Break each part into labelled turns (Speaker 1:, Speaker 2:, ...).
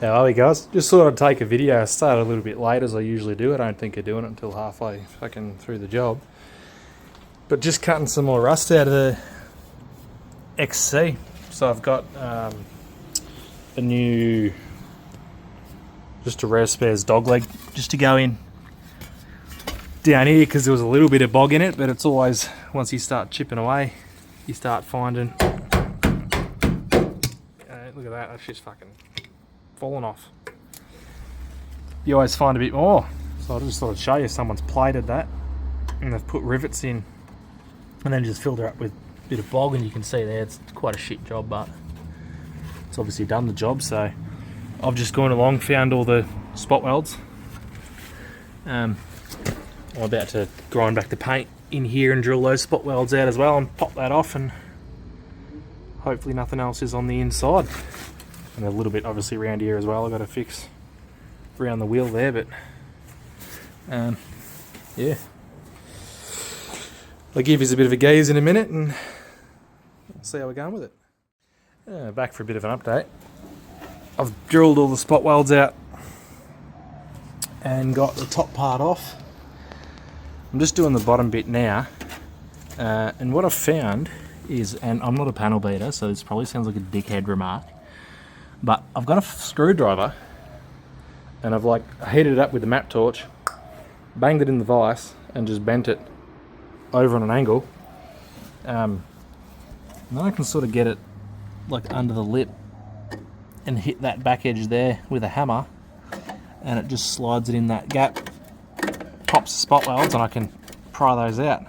Speaker 1: How are you guys? Just thought I'd take a video. I started a little bit late as I usually do. I don't think of doing it until halfway fucking through the job. But just cutting some more rust out of the XC. So I've got a new, just a rare spares Dogleg just to go in down here because there was a little bit of bog in it, but it's always, once you start chipping away, you start finding, look at that, that's just fucking falling off. You always find a bit more. So I just thought I'd show you, someone's plated that and they've put rivets in and then just filled her up with a bit of bog, and you can see there it's quite a shit job, but it's obviously done the job. So I've just gone along, found all the spot welds. I'm about to grind back the paint in here and drill those spot welds out as well and pop that off, and hopefully nothing else is on the inside. And a little bit obviously around here as well. I've got to fix around the wheel there, but yeah. I'll give you a bit of a gaze in a minute and we'll see how we're going with it. Back for a bit of an update. I've drilled all the spot welds out and got the top part off. I'm just doing the bottom bit now, and what I've found is, and I'm not a panel beater, so this probably sounds like a dickhead remark, but I've got a screwdriver and I've heated it up with the map torch, banged it in the vise and just bent it over on an angle, and then I can sort of get it under the lip and hit that back edge there with a hammer, and it just slides it in that gap, pops the spot welds, and I can pry those out.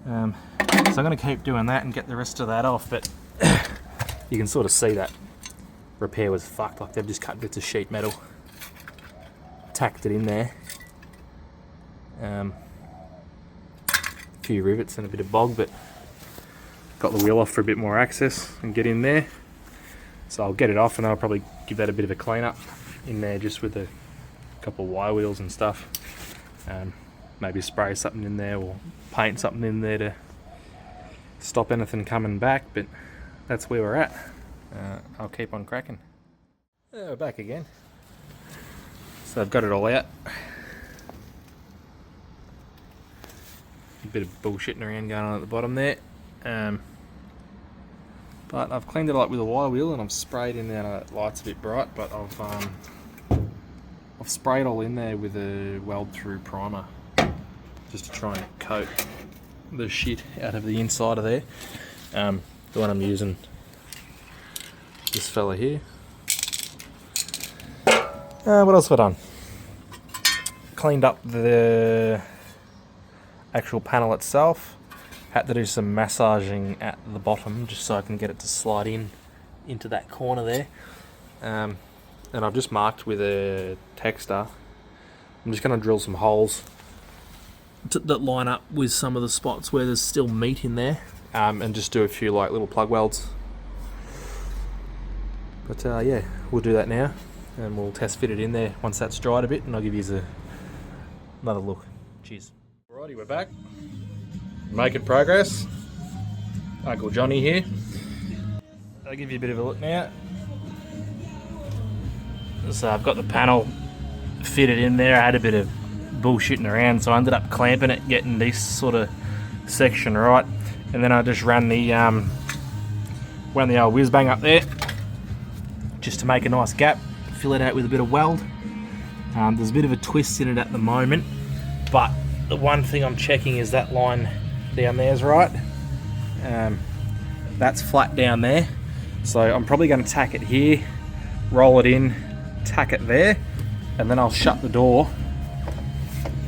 Speaker 1: So I'm going to keep doing that and get the rest of that off, but you can sort of see that repair was fucked. Like, they've just cut bits of sheet metal, tacked it in there, a few rivets and a bit of bog, but got the wheel off for a bit more access and get in there. So I'll get it off and I'll probably give that a bit of a clean up in there, just with a couple of wire wheels and stuff. Maybe spray something in there or paint something in there to stop anything coming back, but that's where we're at. I'll keep on cracking. We're back again. So I've got it all out. A bit of bullshitting around going on at the bottom there. But I've cleaned it up with a wire wheel and I've sprayed in there. That light's a bit bright, but I've sprayed all in there with a weld through primer just to try and coat the shit out of the inside of there. The one I'm using, this fella here. What else have I done? Cleaned up the actual panel itself. Had to do some massaging at the bottom just so I can get it to slide into that corner there. And I've just marked with a texter. I'm just going to drill some holes that line up with some of the spots where there's still meat in there, and just do a few little plug welds. But yeah, we'll do that now and we'll test fit it in there once that's dried a bit, and I'll give you another look. Cheers. Alrighty, we're back. Making progress. Uncle Johnny here. I'll give you a bit of a look now. So I've got the panel fitted in there. I had a bit of bullshitting around, so I ended up clamping it, getting this sort of section right, and then I just ran the old whiz bang up there just to make a nice gap, fill it out with a bit of weld. There's a bit of a twist in it at the moment, but the one thing I'm checking is that line down there is right. That's flat down there, so I'm probably going to tack it here, roll it in, tack it there, and then I'll shut the door.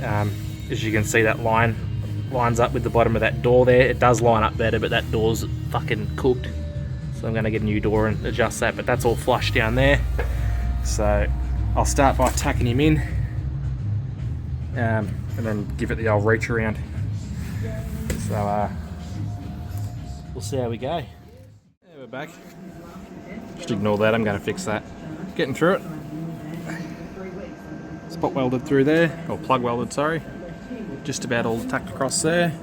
Speaker 1: As you can see, that lines up with the bottom of that door there. It does line up better, but that door's fucking cooked, so I'm going to get a new door and adjust that, but that's all flush down there. So I'll start by tacking him in, and then give it the old reach around. So we'll see how we go. Yeah, we're back. Just ignore that, I'm going to fix that. Getting through it. Spot welded through there, or plug welded, sorry. Just about all tacked across there.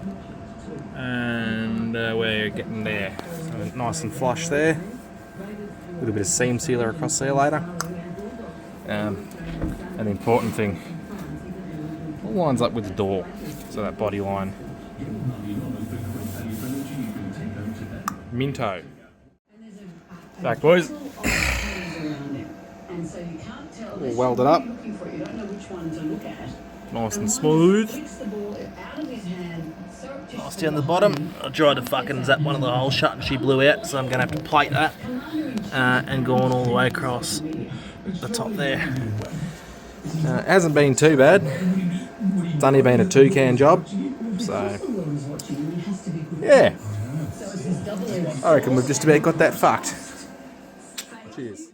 Speaker 1: And we're getting there. So nice and flush there. A little bit of seam sealer across there later. And the important thing, all lines up with the door, so that body line. Minto. Back, boys. All welded up. Nice and smooth. Nice down the bottom. I tried to fucking zap one of the holes shut and she blew out, so I'm going to have to plate that and go on all the way across the top there. It hasn't been too bad. It's only been a 2-can job, so yeah. I reckon we've just about got that fucked. Cheers.